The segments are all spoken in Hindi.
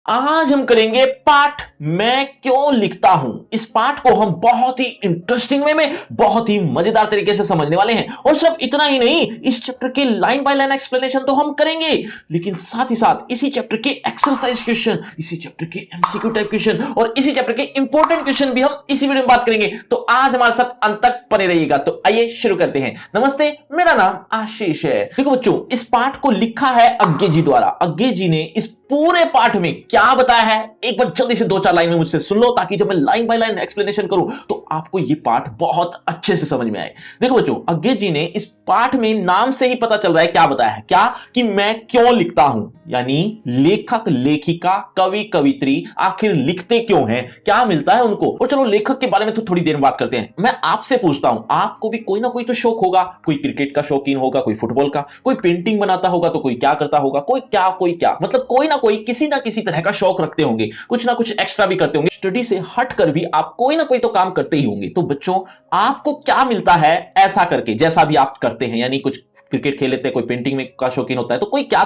आज हम करेंगे पाठ मैं क्यों लिखता हूं। इस पाठ को हम बहुत ही इंटरेस्टिंग वे में बहुत ही मजेदार तरीके से समझने वाले हैं। और सिर्फ इतना ही नहीं, इस चैप्टर के लाइन बाय लाइन एक्सप्लेनेशन तो हम करेंगे, लेकिन साथ ही साथ इसी चैप्टर के एक्सरसाइज क्वेश्चन, इसी चैप्टर के एमसीक्यू टाइप क्वेश्चन और इसी चैप्टर के इंपॉर्टेंट क्वेश्चन भी हम इसी वीडियो में बात करेंगे। तो आज हमारे साथ अंत तक बने रहिएगा। तो आइए शुरू करते हैं। नमस्ते, मेरा नाम आशीष है। देखो बच्चों, इस पाठ को लिखा है अज्ञे जी द्वारा। अज्ञे जी ने इस पूरे पाठ में क्या बताया है, एक बार जल्दी से दो चार लाइन में मुझसे सुन लो, ताकि जब मैं लाइन बाय लाइन एक्सप्लेनेशन करूं तो आपको यह पाठ बहुत अच्छे से समझ में आए। देखो बच्चों, अज्ञे जी ने इस पाठ में नाम से ही पता चल रहा है क्या बताया है, क्या कि मैं क्यों लिखता हूं। यानी लेखक, लेखिका, कवि, कवित्री आखिर लिखते क्यों हैं, क्या मिलता है उनको। और चलो लेखक के बारे में तो थोड़ी देर में बात करते हैं। मैं आपसे पूछता हूं, आपको भी कोई ना कोई तो शौक होगा। कोई क्रिकेट का शौकीन होगा, कोई फुटबॉल का, कोई पेंटिंग बनाता होगा, तो कोई क्या करता होगा, कोई क्या, मतलब कोई ना किसी तरह का शौक रखते होंगे, कुछ ना कुछ एक्स्ट्रा भी करते होंगे। स्टडी से हटकर भी आप कोई ना कोई तो काम करते ही होंगे। तो बच्चों, आपको क्या मिलता है ऐसा करके, जैसा भी आप करते हैं। यानी कुछ क्रिकेट खेल लेते हैं, कोई पेंटिंग में का शौकीन होता है, तो कोई क्या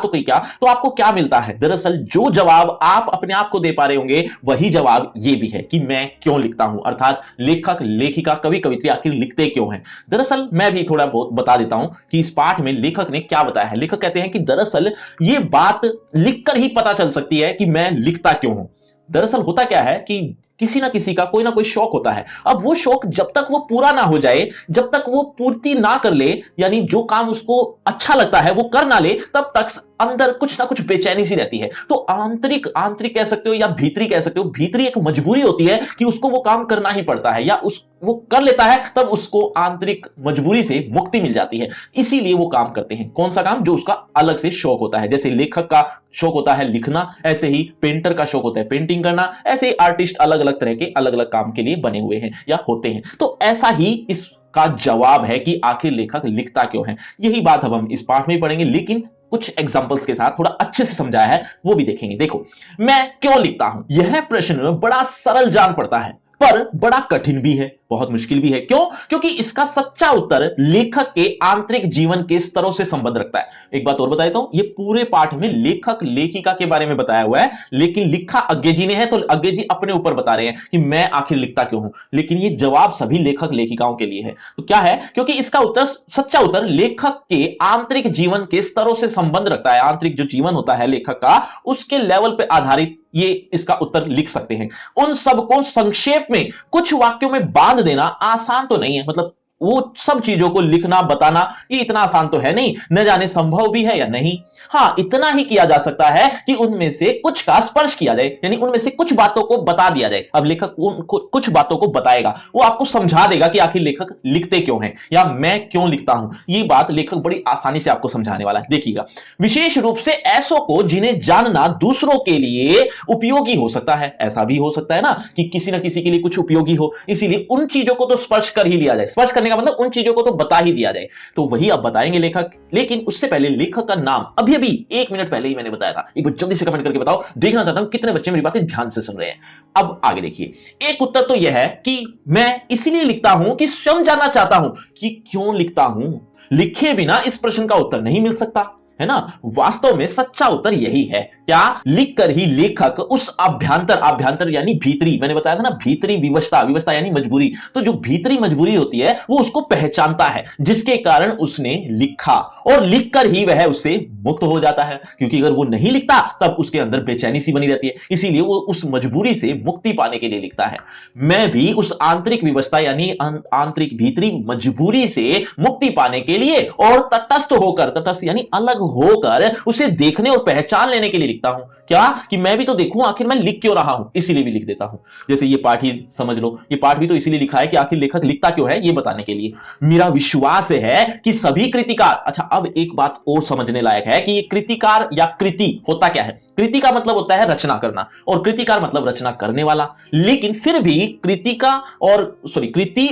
तो आपको क्या मिलता है। दरअसल जो जवाब आप अपने आप को दे पा रहे होंगे, वही जवाब ये भी है कि मैं क्यों लिखता हूं। अर्थात लेखक, लेखिका, कवि, कवित्री आखिर लिखते क्यों हैं। दरअसल मैं भी थोड़ा बहुत बता देता हूं कि इस पाठ में लेखक ने क्या बताया है। लेखक कहते हैं कि दरअसल ये बात लिखकर ही पता चल सकती है कि मैं लिखता क्यों हूं। दरअसल होता क्या है कि किसी ना किसी का कोई ना कोई शौक होता है। अब वो शौक जब तक वो पूरा ना हो जाए, जब तक वो पूर्ति ना कर ले, यानी जो काम उसको अच्छा लगता है वो कर ना ले, तब तक अंदर कुछ ना कुछ बेचैनी सी रहती है। तो आंतरिक आंतरिक कह सकते हो या भीतरी कह सकते हो, भीतरी एक मजबूरी होती है कि उसको वो काम करना ही पड़ता है, या वो कर लेता है तब उसको आंतरिक मजबूरी से मुक्ति मिल जाती है। इसीलिए वो काम करते हैं। कौन सा काम? जो उसका अलग से शौक होता है। जैसे लेखक का शौक होता है लिखना, ऐसे ही पेंटर का शौक होता है पेंटिंग करना, ऐसे ही आर्टिस्ट अलग अलग तरह के अलग अलग काम के लिए बने हुए हैं या होते हैं। तो ऐसा ही इसका जवाब है कि आखिर लेखक लिखता क्यों है। यही बात अब हम इस पाठ में पढ़ेंगे, लेकिन कुछ एग्जांपल्स के साथ थोड़ा अच्छे से समझाया है, वो भी देखेंगे। देखो, मैं क्यों लिखता हूं, यह प्रश्न बड़ा सरल जान पड़ता है पर बड़ा कठिन भी है, बहुत मुश्किल भी है। क्यों? क्योंकि इसका सच्चा उत्तर लेखक के आंतरिक जीवन के स्तरों से संबंध रखता है। एक बात और बता देता हूं, ये पूरे पाठ में लेखक, लेखिका के बारे में बताया हुआ है, लेकिन लिखा अज्ञे जी ने है। तो अज्ञे जी अपने ऊपर बता रहे हैं कि मैं आखिर लिखता क्यों हूं, लेकिन ये जवाब सभी लेखक, लेखिकाओं के लिए है। तो क्या है? क्योंकि इसका उत्तर, सच्चा उत्तर लेखक के आंतरिक जीवन के स्तरों से संबंध रखता है। आंतरिक जो जीवन होता है लेखक का, उसके लेवल पर आधारित ये इसका उत्तर लिख सकते हैं। उन सबको संक्षेप में कुछ वाक्यों में बांध देना आसान तो नहीं है। मतलब वो सब चीजों को लिखना, बताना, ये इतना आसान तो है नहीं, न जाने संभव भी है या नहीं। हां, इतना ही किया जा सकता है कि उनमें से कुछ का स्पर्श किया जाए, यानी उनमें से कुछ बातों को बता दिया जाए। अब लेखक उनको कुछ बातों को बताएगा, वो आपको समझा देगा कि आखिर लेखक लिखते क्यों हैं या मैं क्यों लिखता हूं। ये बात लेखक बड़ी आसानी से आपको समझाने वाला है। देखिएगा, विशेष रूप से ऐसों को जिन्हें जानना दूसरों के लिए उपयोगी हो सकता है। ऐसा भी हो सकता है ना कि किसी ना किसी के लिए कुछ उपयोगी हो, इसीलिए उन चीजों को तो स्पर्श कर ही लिया जाए। स्पर्श करने का मतलब उन चीजों को तो बता ही दिया जाए। तो वही अब बताएंगे लेखक, लेकिन उससे पहले लेखक का नाम अभी अभी 1 मिनट पहले ही मैंने बताया था। एक बार जल्दी से कमेंट करके बताओ, देखना चाहता हूं कितने बच्चे मेरी बातें ध्यान से सुन रहे हैं। अब आगे देखिए, एक उत्तर तो यह है कि मैं इसलिए लिखता हूं कि स्वयं जानना चाहता हूं कि क्यों लिखता हूं। लिखे बिना इस प्रश्न का उत्तर नहीं मिल सकता, है ना। वास्तव में सच्चा उत्तर यही है। क्या? लिखकर ही लेखक उस आभ्यंतर यानी भीतरी, मैंने बताया था ना, भीतरी विवशता, विवशता यानी मजबूरी। तो जो भीतरी मजबूरी होती है वो उसको पहचानता है, जिसके कारण उसने लिखा, और लिखकर ही वह उससे मुक्त हो जाता है। क्योंकि अगर वो नहीं लिखता तब उसके अंदर बेचैनी सी बनी रहती है, इसीलिए वो उस मजबूरी से मुक्ति पाने के लिए लिखता है। मैं भी उस आंतरिक विवशता यानी आंतरिक भीतरी मजबूरी से मुक्ति पाने के लिए और तटस्थ होकर, तटस्थ यानी अलग होकर उसे देखने और पहचान लेने के लिए लिखता हूं। क्या? कि मैं भी तो देखूं आखिर मैं लिख क्यों रहा हूं, इसीलिए भी लिख देता हूं। जैसे ये पाठ ही समझ लो, ये पाठ भी तो इसीलिए लिखा है कि आखिर लेखक लिखता क्यों है, ये बताने के लिए। मेरा विश्वास है कि सभी कृतिकार, अच्छा अब एक बात और समझने लायक है कि ये कृतिकार या कृति होता क्या है। कृति का मतलब होता है रचना करना, और कृतिकार मतलब रचना करने वाला। लेकिन फिर भी कृति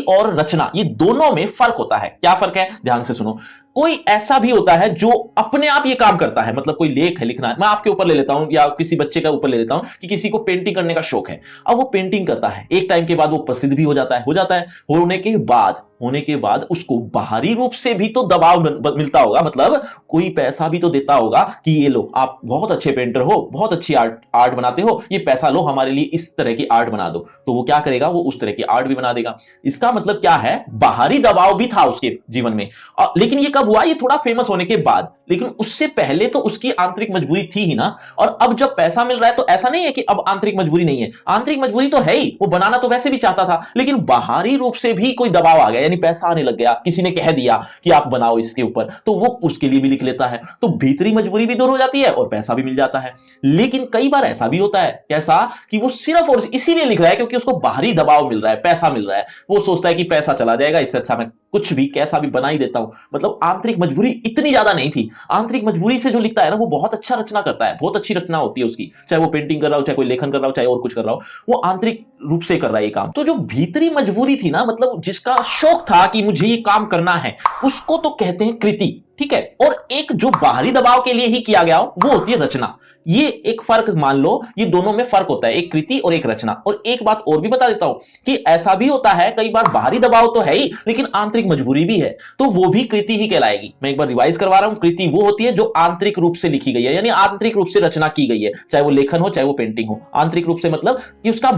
और रचना, ये दोनों में फर्क होता है। क्या फर्क है? ध्यान से सुनो। कोई ऐसा भी होता है जो अपने आप ये काम करता है, मतलब कोई लेख है लिखना है, मैं आपके ऊपर ले लेता हूं या किसी बच्चे का ऊपर ले लेता हूं कि किसी को पेंटिंग करने का शौक है। अब वो पेंटिंग करता है, एक टाइम के बाद वो प्रसिद्ध भी हो जाता है, होने के बाद होने के बाद उसको बाहरी रूप से भी तो दबाव मिलता होगा, मतलब कोई पैसा भी तो देता होगा कि ये लो, आप बहुत अच्छे पेंटर हो, बहुत अच्छी आर्ट बनाते हो, ये पैसा लो, हमारे लिए इस तरह की आर्ट बना दो। तो वो क्या करेगा, वो उस तरह की आर्ट भी बना देगा। इसका मतलब क्या है, बाहरी दबाव भी था उसके जीवन में। लेकिन ये कब हुआ, ये थोड़ा फेमस होने के बाद, लेकिन उससे पहले तो उसकी आंतरिक मजबूरी थी ही ना। और अब जब पैसा मिल रहा है तो ऐसा नहीं है कि अब आंतरिक मजबूरी नहीं है, आंतरिक मजबूरी तो है ही, वो बनाना तो वैसे भी चाहता था, लेकिन बाहरी रूप से भी कोई दबाव आ गया, यानी पैसा आने लग गया, किसी ने कह दिया कि आप बनाओ इसके ऊपर, तो वो उसके लिए भी लिख लेता है। तो भीतरी मजबूरी भी दूर हो जाती है और पैसा भी मिल जाता है। लेकिन कई बार ऐसा भी होता है, कैसा, कि वो सिर्फ और इसीलिए लिख रहा है क्योंकि उसको बाहरी दबाव मिल रहा है, पैसा मिल रहा है। वो सोचता है कि पैसा चला जाएगा, इससे अच्छा मैं कुछ भी कैसा भी बना ही देता हूं। मतलब आंतरिक मजबूरी इतनी ज्यादा नहीं थी। आंतरिक मजबूरी से जो लिखता है ना, वो बहुत अच्छा रचना करता है, बहुत अच्छी रचना होती है उसकी, चाहे वो पेंटिंग कर रहा हो, चाहे कोई लेखन कर रहा हो, चाहे और कुछ कर रहा हो, वो आंतरिक रूप से कर रहा है ये काम। तो जो भीतरी मजबूरी थी ना, मतलब जिसका शौक था कि मुझे ये काम करना है, उसको तो कहते हैं कृति, ठीक है। और एक जो बाहरी दबाव के लिए ही किया गया हो, वो होती है रचना। ये एक फर्क मान लो, ये दोनों में फर्क होता है, एक कृति और एक रचना। और एक बात और भी बता देता हूं कि ऐसा भी होता है कई बार, बाहरी दबाव तो है ही लेकिन आंतरिक मजबूरी भी है, तो वो भी कृति ही कहलाएगी। मैं एक बार रिवाइज करवा रहा हूं, कृति वो होती है जो आंतरिक रूप से लिखी गई है, यानी आंतरिक रूप से रचना की गई है, चाहे वो लेखन हो चाहे वो पेंटिंग हो। आंतरिक रूप से मतलब कि उसका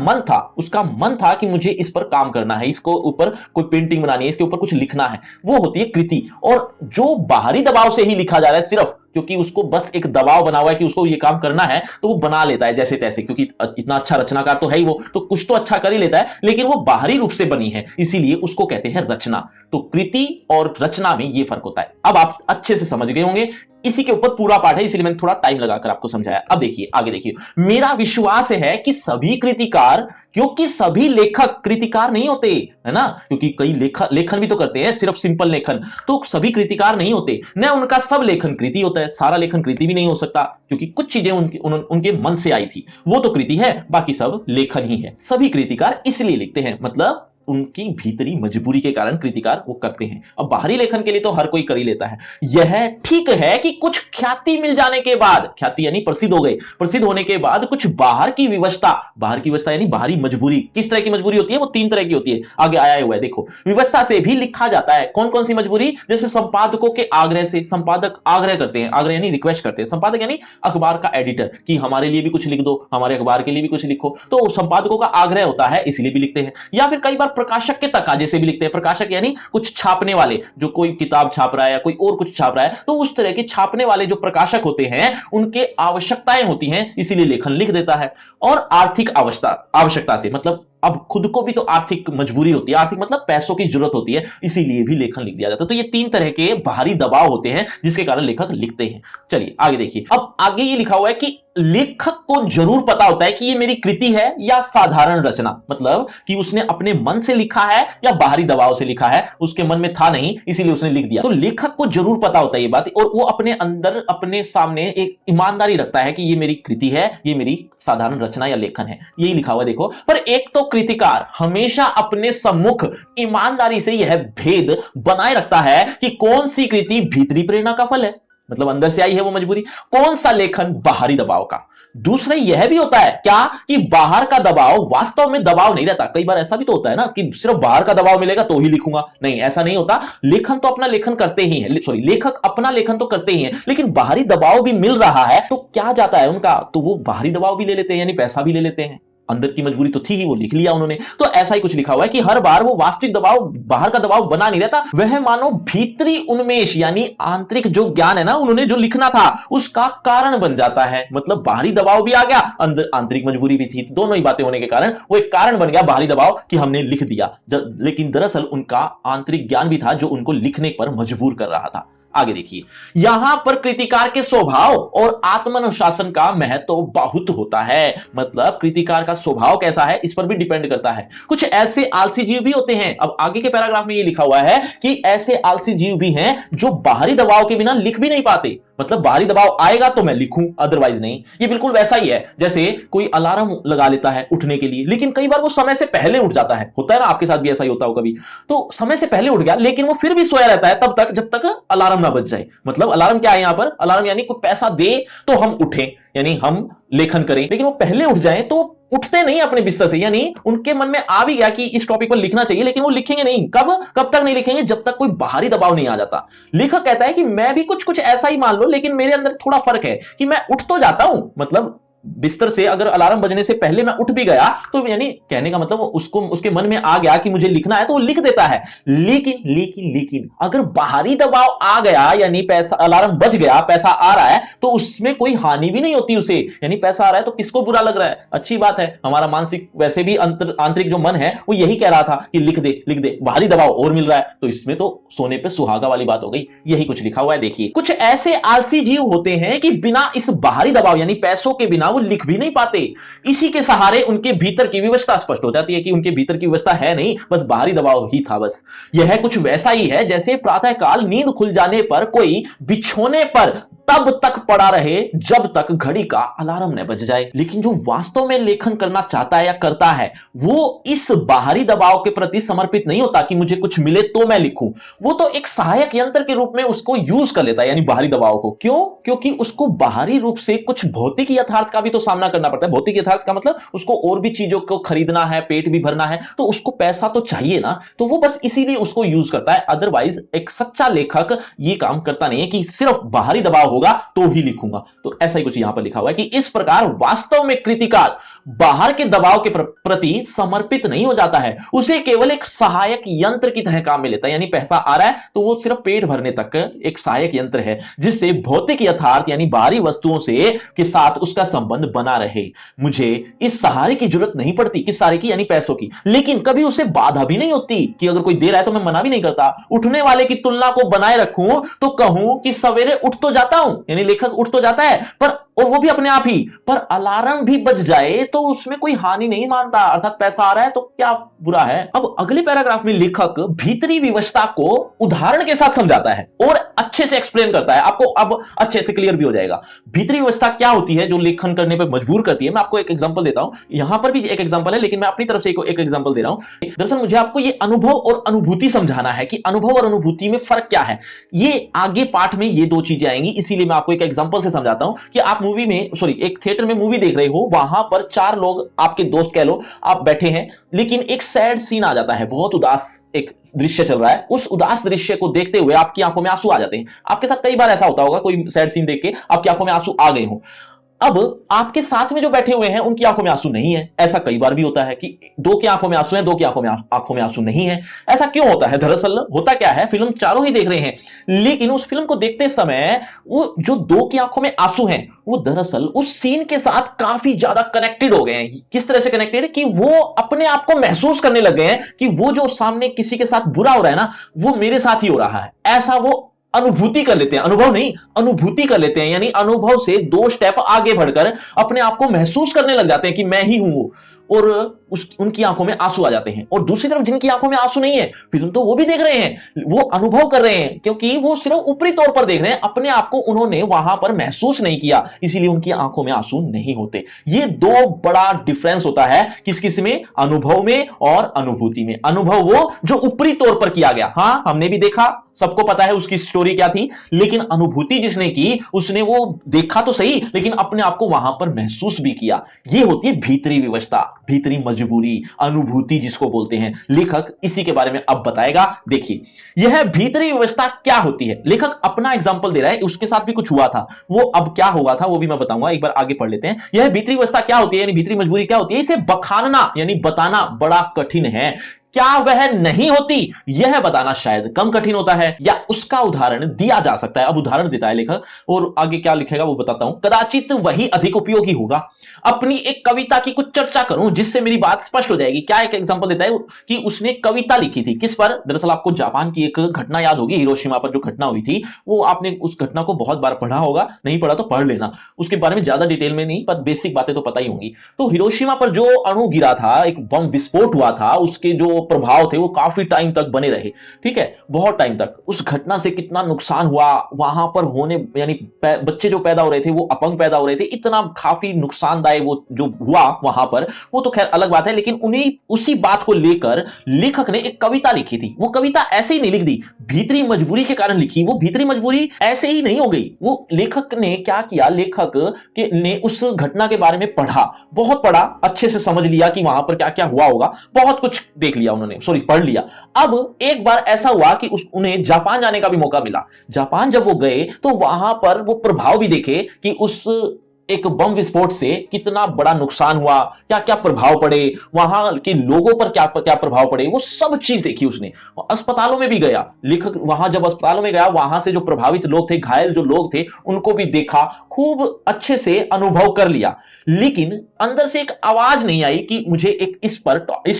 मन था कि मुझे इस पर काम करना है, इसको ऊपर कोई पेंटिंग बनानी है, इसके ऊपर कुछ लिखना है, वो होती है कृति। और जो बाहरी दबाव से ही लिखा जा रहा है सिर्फ क्योंकि उसको बस एक दबाव बना हुआ है कि उसको ये काम करना है, तो वो बना लेता है जैसे तैसे, क्योंकि इतना अच्छा रचनाकार तो है ही वो, तो कुछ तो अच्छा कर ही लेता है, लेकिन वो बाहरी रूप से बनी है, इसीलिए उसको कहते हैं रचना। तो कृति और रचना में ये फर्क होता है। अब आप अच्छे से समझ गए होंगे, इसी के ऊपर पूरा पाठ है, इसलिए मैंने थोड़ा टाइम लगाकर आपको समझाया। अब देखिए, आगे देखिए। मेरा विश्वास है कि सभी कृतिकार, क्योंकि सभी लेखक कृतिकार नहीं होते, है ना, क्योंकि कई लेखन भी तो करते हैं, सिर्फ सिंपल लेखन, तो सभी कृतिकार नहीं होते, न उनका सब लेखन कृति होता है। सारा लेखन कृति भी नहीं हो सकता, क्योंकि कुछ चीजें उनके मन से आई थी, वो तो कृति है, बाकी सब लेखन ही है। सभी कृतिकार इसलिए लिखते हैं, मतलब उनकी भीतरी मजबूरी के कारण कृतिकार वो करते हैं। अब बाहरी लेखन के लिए तो हर कोई कर ही लेता है। यह ठीक है कि कुछ ख्याति मिल जाने के बाद, ख्याति यानी प्रसिद्ध हो गए, प्रसिद्ध होने के बाद कुछ बाहर की व्यवस्था यानी बाहरी मजबूरी। किस तरह की मजबूरी होती है, वो 3 तरह की होती है, आगे आया हुआ है देखो। व्यवस्था से भी लिखा जाता है। कौन कौन सी मजबूरी, जैसे संपादकों के आग्रह से, संपादक आग्रह करते हैं, आग्रह यानी रिक्वेस्ट करते हैं, संपादक यानी अखबार का एडिटर, कि हमारे लिए भी कुछ लिख दो, हमारे अखबार के लिए भी कुछ लिखो, तो संपादकों का आग्रह होता है, इसलिए भी लिखते हैं। या फिर कई बार प्रकाशक के तकाजे से भी लिखते हैं। प्रकाशक यानी कुछ छापने वाले, जो कोई किताब छाप रहा है या कोई और कुछ छाप रहा है, तो उस तरह के छापने वाले जो प्रकाशक होते हैं, उनके आवश्यकताएं होती हैं, इसीलिए लेखन लिख देता है। और आर्थिक आवश्यकता से, मतलब अब खुद को भी तो आर्थिक मजबूरी होती है, आर्थिक मतलब पैसों की जरूरत होती है, इसीलिए भी लेखन लिख दिया जाता है। तो ये 3 तरह के बाहरी दबाव होते हैं जिसके कारण लेखक लिखते हैं। चलिए आगे देखिए। अब आगे ये लिखा हुआ है कि लेखक को जरूर पता होता है कि ये मेरी कृति है या साधारण रचना, मतलब कि उसने अपने मन से लिखा है या बाहरी दबाव से लिखा है, उसके मन में था नहीं इसीलिए उसने लिख दिया। तो लेखक को जरूर पता होता है ये बात, और वो अपने अंदर, अपने सामने एक ईमानदारी रखता है कि ये मेरी कृति है, ये मेरी साधारण रचना या लेखन है, यही लिखा हुआ है देखो। पर एक तो कृतिकार हमेशा अपने सम्मुख ईमानदारी से यह भेद बनाए रखता है कि कौन सी कृति भीतरी प्रेरणा का फल है, मतलब अंदर से आई है वो मजबूरी, कौन सा लेखन बाहरी दबाव का। दूसरा यह भी होता है क्या, कि बाहर का दबाव वास्तव में दबाव नहीं रहता। कई बार ऐसा भी तो होता है ना कि सिर्फ बाहर का दबाव मिलेगा तो ही लिखूंगा, नहीं ऐसा नहीं होता। लेखन तो अपना लेखन करते ही हैं, सॉरी लेखक अपना लेखन तो करते ही हैं, लेकिन बाहरी दबाव भी मिल रहा है तो क्या जाता है उनका, तो वो बाहरी दबाव भी ले लेते हैं, यानी पैसा भी ले लेते हैं। अंदर की मजबूरी तो थी ही, वो लिख लिया उन्होंने। तो ऐसा ही कुछ लिखा हुआ है कि हर बार वो वास्तविक दबाव, बाहर का दबाव बना नहीं रहता, वह मानो भीतरी उन्मेष यानी आंतरिक जो ज्ञान है ना, उन्होंने जो लिखना था उसका कारण बन जाता है। मतलब बाहरी दबाव भी आ गया, अंदर आंतरिक मजबूरी भी थी, दोनों ही बातें होने के कारण वो एक कारण बन गया बाहरी दबाव कि हमने लिख दिया, लेकिन दरअसल उनका आंतरिक ज्ञान भी था जो उनको लिखने पर मजबूर कर रहा था। आगे देखिए, यहां पर कृतिकार के स्वभाव और आत्मानुशासन का महत्व बहुत होता है। मतलब कृतिकार का स्वभाव कैसा है इस पर भी डिपेंड करता है। कुछ ऐसे आलसी जीव भी होते हैं, अब आगे के पैराग्राफ में ये लिखा हुआ है कि ऐसे आलसी जीव भी हैं जो बाहरी दबाव के बिना लिख भी नहीं पाते। मतलब बाहरी दबाव आएगा तो मैं लिखूं, अदरवाइज नहीं। ये बिल्कुल वैसा ही है जैसे कोई अलार्म लगा लेता है उठने के लिए, लेकिन कई बार वो समय से पहले उठ जाता है, होता है ना, आपके साथ भी ऐसा ही होता हो कभी। तो समय से पहले उठ गया लेकिन वो फिर भी सोया रहता है तब तक जब तक अलार्म ना बज जाए। मतलब अलार्म क्या है यहां पर, अलार्म यानी कोई पैसा दे तो हम उठें, यानी हम लेखन करें, लेकिन वो पहले उठ जाए तो उठते नहीं अपने बिस्तर से, यानी उनके मन में आ भी गया कि इस टॉपिक पर लिखना चाहिए, लेकिन वो लिखेंगे नहीं। कब तक नहीं लिखेंगे? जब तक कोई बाहरी दबाव नहीं आ जाता। लेखक कहता है कि मैं भी कुछ ऐसा ही मान लो, लेकिन मेरे अंदर थोड़ा फर्क है कि मैं उठ तो जाता हूं, मतलब बिस्तर से अगर अलार्म बजने से पहले मैं उठ भी गया तो, यानी कहने का मतलब उसको उसके मन में आ गया कि मुझे लिखना है तो वो लिख देता है। लेकिन अगर बाहरी दबाव आ गया, यानी पैसा, अलार्म बज गया, पैसा आ रहा है, तो उसमें कोई हानि भी नहीं होती उसे। यानी पैसा आ रहा है तो किसको बुरा लग रहा है? अच्छी बात है। हमारा मानसिक वैसे भी आंतरिक जो मन है वो यही कह रहा था कि लिख दे। बाहरी दबाव और मिल रहा है तो इसमें तो सोने पे सुहागा वाली बात हो गई। यही कुछ लिखा हुआ है। देखिए, कुछ ऐसे आलसी जीव होते हैं कि बिना इस बाहरी दबाव यानी पैसों के बिना वो लिख भी नहीं पाते। इसी के सहारे उनके भीतर की व्यवस्था स्पष्ट हो जाती है कि उनके भीतर की व्यवस्था है नहीं, बस बाहरी दबाव ही था बस। यह कुछ वैसा ही है जैसे प्रातःकाल नींद खुल जाने पर कोई बिछोने पर तब तक पड़ा रहे जब तक घड़ी का अलार्म न बज जाए। लेकिन जो वास्तव में लेखन करना चाहता है या करता है, वो इस बाहरी दबाव के प्रति समर्पित नहीं होता कि मुझे कुछ मिले तो मैं लिखूं। वो तो एक सहायक यंत्र के रूप में उसको यूज कर लेता है, यानी बाहरी दबाव को। क्यों? क्योंकि उसको बाहरी रूप से कुछ भौतिक यथार्थ का भी तो सामना करना पड़ता है। भौतिक यथार्थ का मतलब उसको और भी चीजों को खरीदना है, पेट भी भरना है, तो उसको पैसा तो चाहिए ना। तो वो बस इसीलिए उसको यूज करता है। अदरवाइज एक सच्चा लेखक ये काम करता नहीं है कि सिर्फ बाहरी दबाव होगा तो ही लिखूंगा। तो ऐसा ही कुछ यहां पर लिखा हुआ है कि इस प्रकार वास्तव में कृतिकार बाहर के दबाव के प्रति समर्पित नहीं हो जाता है, उसे केवल एक सहायक यंत्र की तरह काम में लेता है। यानी पैसा आ रहा है तो वो सिर्फ पेट भरने तक एक सहायक यंत्र है, जिससे भौतिक यथार्थ यानी बाहरी वस्तुओं से के साथ उसका संबंध बना रहे। मुझे इस सहारे की जरूरत नहीं पड़ती, किस सहारे की? यानी पैसों की। लेकिन कभी उसे बाधा भी नहीं होती कि अगर कोई दे रहा है तो मैं मना भी नहीं करता। उठने वाले की तुलना को बनाए रखूं तो कहूं कि सवेरे उठ तो जाता हूं, यानी लेखक उठ तो जाता है, पर और वो भी अपने आप ही, पर अलार्म भी बज जाए तो उसमें कोई हानि नहीं मानता, अर्थात पैसा आ रहा है तो क्या बुरा है। अब अगले पैराग्राफ में लेखक भीतरी विवशता को उदाहरण के साथ समझाता है और अच्छे से एक्सप्लेन करता है। आपको अब अच्छे से क्लियर भी हो जाएगा भीतरी व्यवस्था क्या होती है जो लेखन करने पर मजबूर करती है। मैं आपको एक एग्जांपल देता हूं, यहां पर भी एक एग्जांपल है, लेकिन मैं अपनी तरफ से एक एग्जांपल दे रहा हूं। दरअसल मुझे आपको ये अनुभव और अनुभूति समझाना है कि अनुभव और अनुभूति में फर्क क्या है। ये आगे पाठ में ये दो चीजें आएंगी, इसीलिए मैं आपको एक एग्जांपल से समझाता हूं कि आप मूवी में, सॉरी, एक थिएटर में मूवी देख रहे हो, वहां पर चार लोग, आपके दोस्त कह लो, आप बैठे हैं, लेकिन एक सैड सीन आ जाता है, बहुत उदास एक दृश्य चल रहा है। उस उदास दृश्य को देखते हुए आपकी आंखों में आंसू आ जाते हैं। आपके साथ कई बार ऐसा होता होगा, कोई सैड सीन देख के आपकी आंखों में आंसू आ गए हो। अब आपके साथ में जो बैठे हुए हैं उनकी आंखों में आंसू नहीं है। ऐसा कई बार भी होता है कि दो की आंखों में आंसू है, दो की आंखों में आंसू नहीं है। ऐसा क्यों होता है? दरअसल होता क्या है, फिल्म चारों ही देख रहे हैं, लेकिन उस फिल्म को देखते समय वो जो दो की आंखों में आंसू हैं वो दरअसल उस सीन के साथ काफी ज्यादा कनेक्टेड हो गए हैं। किस तरह से कनेक्टेड? कि वो अपने आप को महसूस करने लग गए हैं कि वो जो सामने किसी के साथ बुरा हो रहा है ना, वो मेरे साथ ही हो रहा है। ऐसा वो अनुभूति कर लेते हैं, अनुभव नहीं, अनुभूति कर लेते हैं। यानी अनुभव से दो स्टेप आगे बढ़कर अपने आप को महसूस करने लग जाते हैं कि मैं ही हूं वो, और उनकी आंखों में आंसू आ जाते हैं। और दूसरी तरफ जिनकी आंखों में आंसू नहीं है, फिल्म तो वो भी देख रहे हैं, वो अनुभव कर रहे हैं, क्योंकि वो सिर्फ ऊपरी तौर पर देख रहे हैं, अपने आप को उन्होंने वहां पर महसूस नहीं किया, इसीलिए उनकी आंखों में आंसू नहीं होते। ये दो बड़ा डिफरेंस होता है किस किस में? अनुभव में और अनुभूति में। अनुभव वो जो ऊपरी तौर पर किया गया, हां हमने भी देखा, सबको पता है उसकी स्टोरी क्या थी, लेकिन अनुभूति जिसने की उसने वो देखा तो सही, लेकिन अपने आप को वहां पर महसूस भी किया। ये होती है भीतरी व्यवस्था, भीतरी मजबूरी, अनुभूति जिसको बोलते हैं। लेखक इसी के बारे में अब बताएगा। देखिए, यह भीतरी व्यवस्था क्या होती है। लेखक अपना एग्जांपल दे रहा है, उसके साथ भी कुछ हुआ था, वो अब क्या हुआ था वो भी मैं बताऊंगा। एक बार आगे पढ़ लेते हैं। यह भीतरी व्यवस्था क्या होती है, यानी भीतरी मजबूरी क्या होती है, इसे बखानना यानी बताना बड़ा कठिन है। क्या वह नहीं होती, यह बताना शायद कम कठिन होता है, या उसका उदाहरण दिया जा सकता है। अब उदाहरण देता है लेखक, और आगे क्या लिखेगा वो बताता हूं। कदाचित वही अधिक उपयोगी होगा। अपनी एक कविता की कुछ चर्चा करूं जिससे मेरी बात स्पष्ट हो जाएगी। क्या एक एग्जांपल देता है कि उसने कविता लिखी थी, किस पर? दरअसल आपको जापान की एक घटना याद होगी, हिरोशिमा पर जो घटना हुई थी, वो आपने उस घटना को बहुत बार पढ़ा होगा, नहीं पढ़ा तो पढ़ लेना, उसके बारे में ज्यादा डिटेल में नहीं, पर बेसिक बातें तो पता ही होंगी। तो हिरोशिमा पर जो अणु गिरा था, एक बम विस्फोट हुआ था, उसके जो प्रभाव थे वो काफी टाइम तक बने रहे, ठीक है, बहुत टाइम तक। उस घटना से कितना नुकसान हुआ वहां पर होने, यानी बच्चे जो पैदा हो रहे थे वो अपंग पैदा हो रहे थे, इतना काफी नुकसानदायक वो जो हुआ वहां पर, वो तो खैर अलग बात है। लेकिन उन्हीं उसी बात को लेकर लेखक ने एक कविता लिखी थी। वो कविता ऐसे ही नहीं लिख दी, भीतरी मजबूरी के कारण लिखी। वो भीतरी मजबूरी ऐसे ही नहीं हो गई। वो लेखक ने क्या किया, लेखक ने उस घटना के बारे में पढ़ा, बहुत पढ़ा, अच्छे से समझ लिया कि वहां पर क्या क्या हुआ होगा, बहुत कुछ देख लिया उन्होंने, सॉरी पढ़ लिया। अब एक बार ऐसा हुआ कि उन्हें जापान जाने का भी मौका मिला। जापान जब वो गए तो वहां पर वो प्रभाव भी देखे कि उस एक बम विस्फोट से कितना बड़ा नुकसान हुआ, क्या क्या प्रभाव पड़े, वहां के लोगों पर क्या क्या प्रभाव पड़े, वो सब चीज देखी उसने। अस्पतालों में भी गया लेखक, वहां जब अस्पतालों में गया, वहां से जो प्रभावित लोग थे, घायल जो लोग थे, उनको भी देखा, खूब अच्छे से अनुभव कर लिया। लेकिन अंदर से एक आवाज नहीं आई कि मुझे एक इस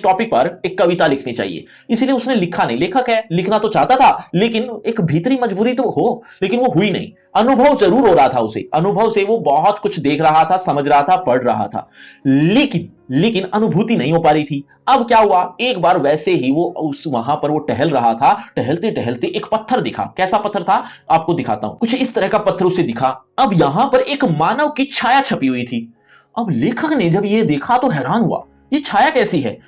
टॉपिक पर एक कविता लिखनी चाहिए। इसीलिए उसने लिखा नहीं। लेखक है, लिखना तो चाहता था, लेकिन एक भीतरी मजबूरी तो हो, लेकिन वो हुई नहीं। अनुभव जरूर हो रहा था उसे, अनुभव से वो बहुत कुछ देख रहा था, समझ रहा था, पढ़ रहा था, लेकिन अनुभूति नहीं हो पा रही थी। अब क्या हुआ, एक बार वैसे ही वो उस वहां पर वो टहल रहा था, टहलते टहलते एक पत्थर दिखा। कैसा पत्थर था आपको दिखाता हूं, कुछ इस तरह का पत्थर उसे दिखा। अब यहां पर एक मानव की छाया छपी हुई थी। अब लेखक ने जब ये देखा तो हैरान हुआ, ये छाया कैसी है?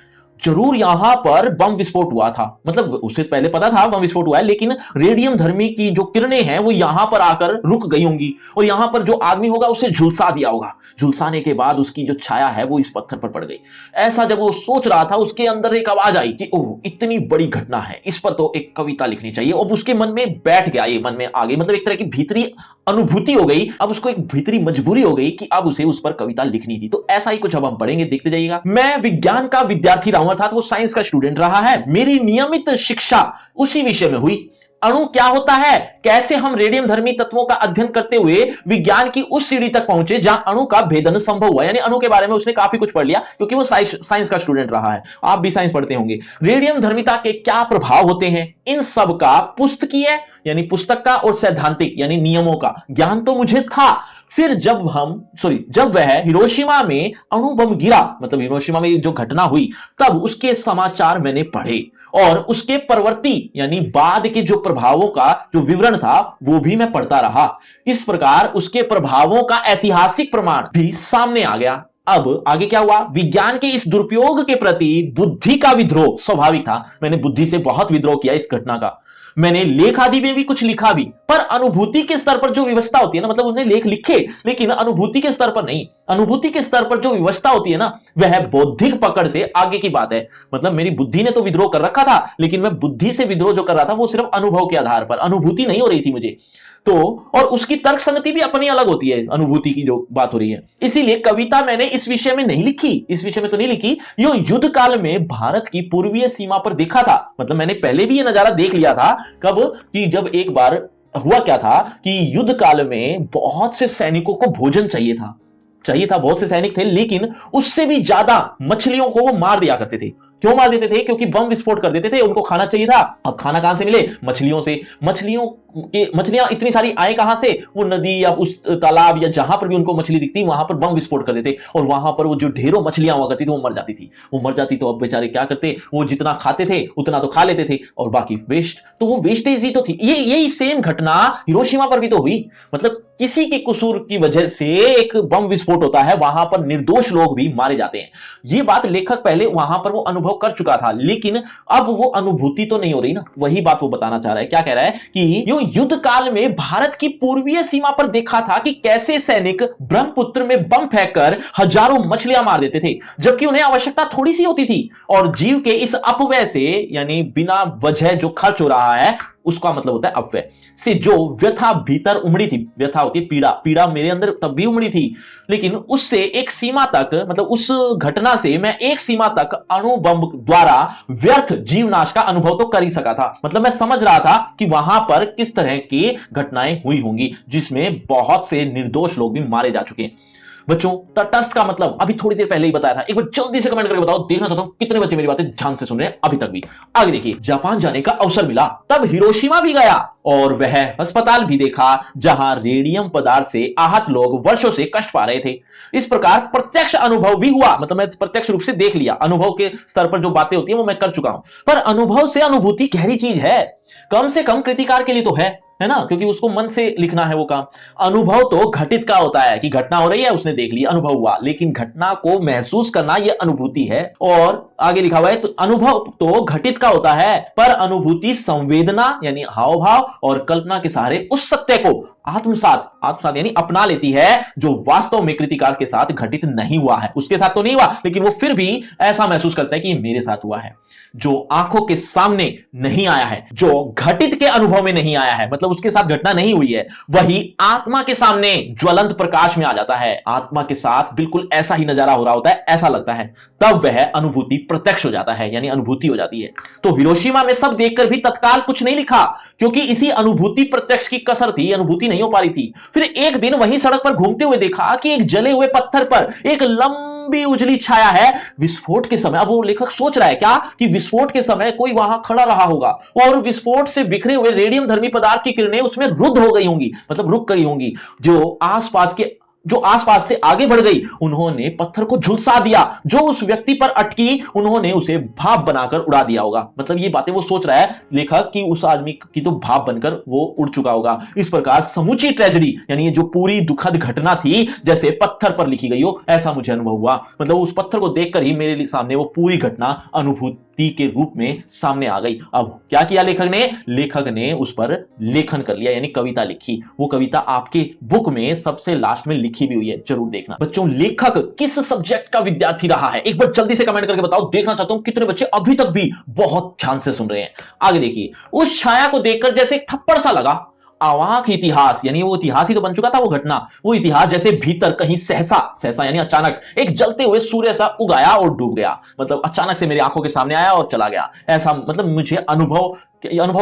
जरूर यहां पर बम विस्फोट हुआ था, मतलब उसे पहले पता था बम विस्फोट हुआ है, लेकिन रेडियम धर्मी की जो किरणें हैं वो यहां पर आकर रुक गई होंगी और यहां पर जो आदमी होगा उसे झुलसा दिया होगा। झुलसाने के बाद उसकी जो छाया है वो इस पत्थर पर पड़ गई। ऐसा जब वो सोच रहा था, उसके अंदर एक आवाज आई कि ओह, इतनी बड़ी घटना है, इस पर तो एक कविता लिखनी चाहिए। और उसके मन में बैठ गया, ये मन में आ गई, मतलब एक तरह की भीतरी अनुभूति हो गई। अब उसको एक भीतरी मजबूरी हो गई कि अब उसे उस पर कविता लिखनी थी। तो ऐसा ही कुछ अब हम पढ़ेंगे, देखते जाइएगा। मैं विज्ञान का विद्यार्थी रहा हूं, अर्थात वो साइंस का स्टूडेंट रहा है। मेरी नियमित शिक्षा उसी विषय में हुई। अणु क्या होता है, कैसे हम रेडियम धर्मी तत्वों का अध्ययन करते हुए विज्ञान की उस सीढ़ी तक पहुंचे जहां अणु का भेदन संभव हुआ। यानी अणु के बारे में उसने काफी कुछ पढ़ लिया, क्योंकि वो साइंस का स्टूडेंट रहा है। आप भी साइंस पढ़ते होंगे। रेडियम धर्मिता के क्या प्रभाव होते हैं, इन सब का पुस्तकीय यानी पुस्तक का और सैद्धांतिक यानी नियमों का ज्ञान तो मुझे था। फिर जब वह हिरोशिमा में अणु बम गिरा, मतलब हिरोशिमा में जो घटना हुई, तब उसके समाचार मैंने पढ़े और उसके परवर्ती यानी बाद के जो प्रभावों का जो विवरण था वो भी मैं पढ़ता रहा। इस प्रकार उसके प्रभावों का ऐतिहासिक प्रमाण भी सामने आ गया। अब आगे क्या हुआ, विज्ञान के इस दुरुपयोग के प्रति बुद्धि का विद्रोह स्वाभाविक था। मैंने बुद्धि से बहुत विद्रोह किया इस घटना का। मैंने लेख आदि में भी कुछ लिखा भी, पर अनुभूति के स्तर पर जो व्यवस्था होती है ना, मतलब उसने लेख लिखे लेकिन अनुभूति के स्तर पर नहीं। अनुभूति के स्तर पर जो व्यवस्था होती है ना, वह बौद्धिक पकड़ से आगे की बात है। मतलब मेरी बुद्धि ने तो विद्रोह कर रखा था, लेकिन मैं बुद्धि से विद्रोह जो कर रहा था वो सिर्फ अनुभव के आधार पर, अनुभूति नहीं हो रही थी मुझे तो। और उसकी तर्क संगति भी अपनी अलग होती है, अनुभूति की जो बात हो रही है। इसीलिए कविता मैंने इस विषय में नहीं लिखी, इस विषय में तो नहीं लिखी। यो युद्ध काल में भारत की पूर्वीय सीमा पर देखा था। मतलब मैंने पहले भी ये नजारा देख लिया था, कब कि जब एक बार हुआ क्या था कि युद्ध काल में बहुत से सैनिकों को भोजन चाहिए था, बहुत से सैनिक थे, लेकिन उससे भी ज्यादा मछलियों को वो मार दिया करते थे। क्यों मार देते थे, क्योंकि बम विस्फोट कर देते थे, उनको खाना चाहिए था। अब खाना कहां से मिले, मछलियों से। मछलियां इतनी सारी आए कहां से, वो नदी या उस तालाब या जहां पर भी उनको मछली दिखती वहां पर बम विस्फोट कर देते, और वहां पर वो जो ढेरों मछलियां हुआ करती थी वो मर जाती थी। वो मर जाती तो अब बेचारे क्या करते, वो जितना खाते थे उतना तो खा लेते थे और बाकी वेस्ट, तो वो वेस्टेज ही तो थी। यही सेम घटना हिरोशिमा पर भी तो हुई। मतलब किसी के कसूर की वजह से एक बम विस्फोट होता है, वहां पर निर्दोष लोग भी मारे जाते हैं। ये बात लेखक पहले वहां पर वो अनुभव कर चुका था, लेकिन अब वो अनुभूति तो नहीं हो रही ना। वही बात वो बताना चाह रहा है। क्या कह रहा है कि यो युद्ध काल में भारत की पूर्वीय सीमा पर देखा था कि कैसे सैनिक ब्रह्मपुत्र में बम फेंककर हजारों मछलियां मार देते थे, जबकि उन्हें आवश्यकता थोड़ी सी होती थी। और जीव के इस अपव्यय से, यानी बिना वजह जो खर्च हो रहा है, उसका मतलब होता है अपव्यय से जो व्यथा भीतर उमड़ी थी। व्यथा होती है पीड़ा, पीड़ा मेरे अंदर तब भी उमड़ी थी, लेकिन उससे एक सीमा तक, मतलब उस घटना से मैं एक सीमा तक अणु बम द्वारा व्यर्थ जीवनाश का अनुभव तो कर ही सका था। मतलब मैं समझ रहा था कि वहां पर किस तरह की घटनाएं हुई होंगी जिसमें बहुत से निर्दोष लोग भी मारे जा चुके हैं। बच्चों तटस्थ का मतलब अभी थोड़ी देर पहले ही बताया था, एक बार जल्दी से कमेंट करके बताओ, देखना चाहता हूं कितने बच्चे मेरी बातें ध्यान से सुन रहे हैं अभी तक भी। आगे देखिए, जापान जाने का अवसर मिला तब हिरोशिमा भी गया और वह अस्पताल भी देखा जहां रेडियम पदार्थ से आहत लोग वर्षों से कष्ट पा रहे थे। इस प्रकार प्रत्यक्ष अनुभव भी हुआ, मतलब मैं प्रत्यक्ष रूप से देख लिया, अनुभव के स्तर पर जो बातें होती है वो मैं कर चुका हूं। पर अनुभव से अनुभूति गहरी चीज है, कम से कम कृतिकार के लिए तो है ना, क्योंकि उसको मन से लिखना है वो काम। अनुभव तो घटित का होता है कि घटना हो रही है, उसने देख लिया, अनुभव हुआ, लेकिन घटना को महसूस करना यह अनुभूति है। और आगे लिखा हुआ है, तो अनुभव तो घटित का होता है पर अनुभूति संवेदना यानी हाव भाव और कल्पना के सहारे उस सत्य को आत्मसात यानी अपना लेती है जो वास्तव में कृतिकार के साथ घटित नहीं हुआ है। उसके साथ तो नहीं हुआ, लेकिन वो फिर भी ऐसा महसूस करता है कि मेरे साथ हुआ है। जो आंखों के सामने नहीं आया है, जो घटित के अनुभव में नहीं आया है, मतलब उसके साथ घटना नहीं हुई है, वही आत्मा के सामने ज्वलंत प्रकाश में आ जाता है। आत्मा के साथ बिल्कुल ऐसा ही नजारा हो रहा होता है, ऐसा लगता है, तब वह अनुभूति प्रत्यक्ष हो जाता है, यानी अनुभूति हो जाती है। तो हिरोशिमा में सब देखकर भी तत्काल कुछ नहीं लिखा, क्योंकि इसी अनुभूति प्रत्यक्ष की कसर थी, अनुभूति नहीं हो पा रही थी। फिर एक दिन वहीं सड़क पर घूमते हुए देखा कि एक जले हुए पत्थर पर एक लंबी उजली छाया है। विस्फोट के समय, अब वो लेखक सोच रहा है क्या कि विस्फोट के समय कोई वहां खड़ा रहा होगा और विस्फोट से बिखरे हुए रेडियम धर्मी पदार्थ की किरणें उसमें रुद्ध हो गई होंगी, मतलब रुक गई होंगी। जो आसपास से आगे बढ़ गई, उन्होंने पत्थर को झुलसा दिया। जो उस व्यक्ति पर अटकी, उन्होंने उसे भाप बनाकर उड़ा दिया होगा। मतलब ये बातें वो सोच रहा है लेखक कि उस आदमी की तो भाप बनकर वो उड़ चुका होगा। इस प्रकार समूची ट्रेजेडी, यानी ये जो पूरी दुखद घटना थी, जैसे पत्थर पर लिखी गई हो, ऐसा मुझे अनुभव हुआ। मतलब उस पत्थर को देखकर ही मेरे सामने वो पूरी घटना अनुभूति के रूप में सामने आ गई। अब क्या किया लेखक ने उस पर लेखन कर लिया, यानी कविता लिखी। वो कविता आपके बुक में सबसे लास्ट में लिखी भी हुई है, जरूर देखना। बच्चों, लेखक किस सब्जेक्ट का विद्यार्थी रहा है, एक बार जल्दी से कमेंट करके बताओ, देखना चाहता हूं कितने बच्चे अभी तक भी बहुत ध्यान से सुन रहे हैं। आगे देखिए, उस छाया को देखकर जैसे एक थप्पड़ सा लगा। अवाक इतिहास, यानी वो इतिहास ही तो बन चुका था वो घटना, वो इतिहास जैसे भीतर कहीं सहसा यानी अचानक एक जलते हुए सूर्य सा उगाया और डूब गया। मतलब अचानक से मेरी आंखों के सामने आया और चला गया। ऐसा मतलब मुझे अनुभव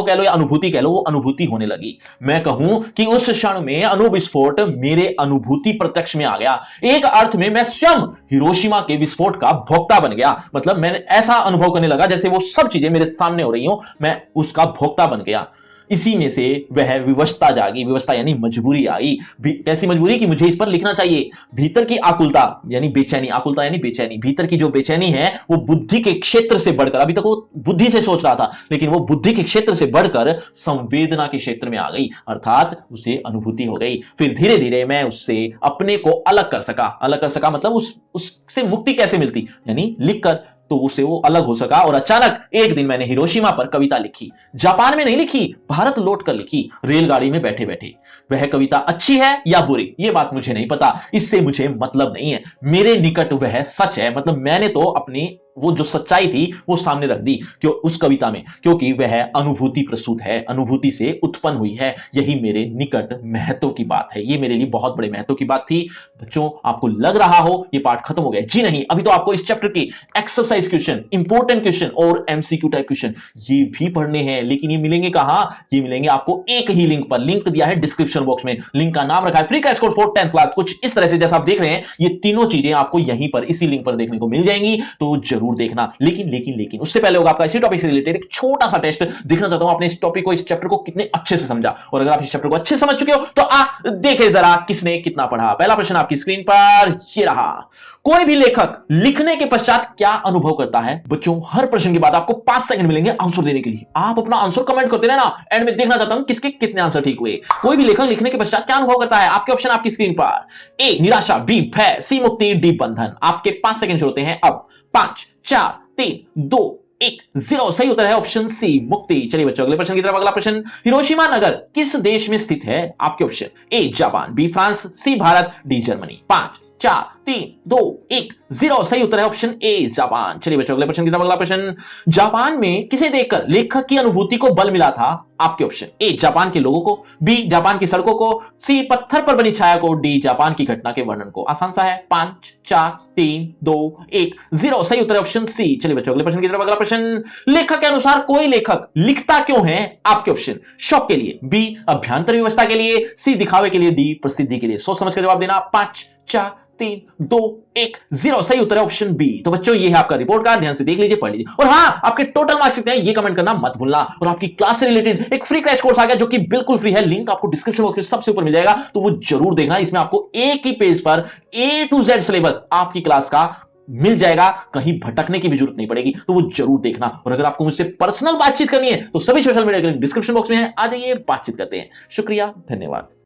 कह लो या अनुभूति कह लो, वो अनुभूति होने लगी। मैं कहूं कि उस क्षण में अणुविस्फोट मेरे अनुभूति प्रत्यक्ष में आ गया। एक अर्थ में मैं स्वयं हिरोशिमा के विस्फोट का भोक्ता बन गया। मतलब मैंने ऐसा अनुभव करने लगा जैसे वो सब चीजें मेरे सामने हो रही हो, मैं उसका भोक्ता बन गया। इसी में से वह विवशता जागी, विवशता यानी मजबूरी आई। कैसी मजबूरी कि मुझे इस पर लिखना चाहिए। भीतर की आकुलता यानी बेचैनी, आकुलता यानी बेचैनी, भीतर की जो बेचैनी है वो बुद्धि के क्षेत्र से बढ़कर, अभी तक वो बुद्धि से सोच रहा था, लेकिन वो बुद्धि के क्षेत्र से बढ़कर संवेदना के क्षेत्र में आ गई, अर्थात उसे अनुभूति हो गई। फिर धीरे धीरे मैं उससे अपने को अलग कर सका, मतलब उससे मुक्ति कैसे मिलती, यानी लिखकर तो उससे वो अलग हो सका। और अचानक एक दिन मैंने हिरोशिमा पर कविता लिखी। जापान में नहीं लिखी, भारत लौट कर लिखी, रेलगाड़ी में बैठे बैठे। वह कविता अच्छी है या बुरी, यह बात मुझे नहीं पता, इससे मुझे मतलब नहीं है। मेरे निकट वह सच है, मतलब मैंने तो अपनी वो जो सच्चाई थी वो सामने रख दी क्यों उस कविता में, क्योंकि वह अनुभूति प्रसूत है, अनुभूति से उत्पन्न हुई है। यही मेरे निकट महत्व की बात है, ये मेरे लिए बहुत बड़े महत्व की बात थी। बच्चों, आपको लग रहा हो ये पार्ट खत्म हो गया, जी नहीं, अभी तो आपको इस चैप्टर के एक्सरसाइज क्वेश्चन, इंपॉर्टेंट क्वेश्चन और एमसीक्यू टाइप क्वेश्चन ये भी पढ़ने हैं। लेकिन ये मिलेंगे कहां? ये मिलेंगे आपको एक ही लिंक पर, लिंक दिया है डिस्क्रिप्शन बॉक्स में, लिंक का नाम रखा है free crash course for 10th class. कुछ इस तरह से जैसा आप देख रहे हैं, ये तीनों चीजें आपको यहीं पर इसी लिंक पर देखने को मिल जाएंगी, तो जरूर देखना। लेकिन उससे पहले होगा आपका इसी टॉपिक से रिलेटेड एक छोटा सा टेस्ट। देखना चाहता हूं आपने इस टॉपिक को, इस चैप्टर को कितने अच्छे से समझा, और अगर आप इस चैप्टर को अच्छे से समझ चुके हो तो देखें जरा किसने कितना पढ़ा। पहला प्रश्न आपकी स्क्रीन पर ये रहा। कोई भी लेखक लिखने के पश्चात क्या अनुभव करता है? बच्चों, हर प्रश्न के बाद आपको 5 सेकंड मिलेंगे आंसर देने के लिए। आप अपना आंसर कमेंट करते रहना, एंड में देखना चाहता हूं किसके कितने आंसर ठीक हुए। कोई भी लेखक लिखने के पश्चात क्या अनुभव करता है? आपके ऑप्शन आपकी स्क्रीन पर। ए निराशा, बी भय, सी मुक्ति, डी बंधन। आपके 5 सेकंड शुरू होते हैं अब। 5 4 3 2 1 0। सही उत्तर है ऑप्शन सी, मुक्ति। चलिए बच्चों, अगले प्रश्न की तरफ। अगला प्रश्न, हिरोशिमा नगर किस देश में स्थित है? आपके option. A Japan, B France, C Bharat, D Germany. 5 4 3 2 1 0। सही उत्तर है ऑप्शन ए, जापान। चलिए बच्चों, अगले प्रश्न की तरफ। अगला प्रश्न, जापान में किसे देखकर लेखक की अनुभूति को बल मिला था? आपके ऑप्शन। ए जापान के लोगों को, बी जापान की सड़कों को, सी पत्थर पर बनी छाया को, डी जापान की घटना के वर्णन को। आसान सा है। 5 4 3 2 1 0। सही उत्तर है ऑप्शन सी। चलिए बच्चों, अगले प्रश्न की तरफ। अगला प्रश्न, लेखक के अनुसार कोई लेखक लिखता क्यों है? आपके ऑप्शन। शौक के लिए, बी अभ्यंतर व्यवस्था के लिए, सी दिखावे के लिए, डी प्रसिद्धि के लिए। सोच समझ कर जवाब देना। 5 4 3 2 1 0 सही उत्तर है ऑप्शन बी। तो बच्चों ये है आपका रिपोर्ट कार्ड, ध्यान से देख लीजिए, पढ़ लीजिए। और हाँ, आपके टोटल मार्क्स कितने हैं ये कमेंट करना मत भूलना। और आपकी क्लास से रिलेटेड एक फ्री क्रैश कोर्स आ गया जो कि बिल्कुल फ्री है, लिंक आपको डिस्क्रिप्शन बॉक्स में सबसे ऊपर मिल जाएगा, तो वो जरूर देखना। इसमें आपको एक ही पेज पर ए टू जेड सिलेबस आपकी क्लास का मिल जाएगा, कहीं भटकने की भी जरूरत नहीं पड़ेगी, तो वो जरूर देखना। और अगर आपको मुझसे पर्सनल बातचीत करनी है तो सभी सोशल मीडिया के लिंक डिस्क्रिप्शन बॉक्स में है, आ जाइए, बातचीत करते हैं। शुक्रिया, धन्यवाद।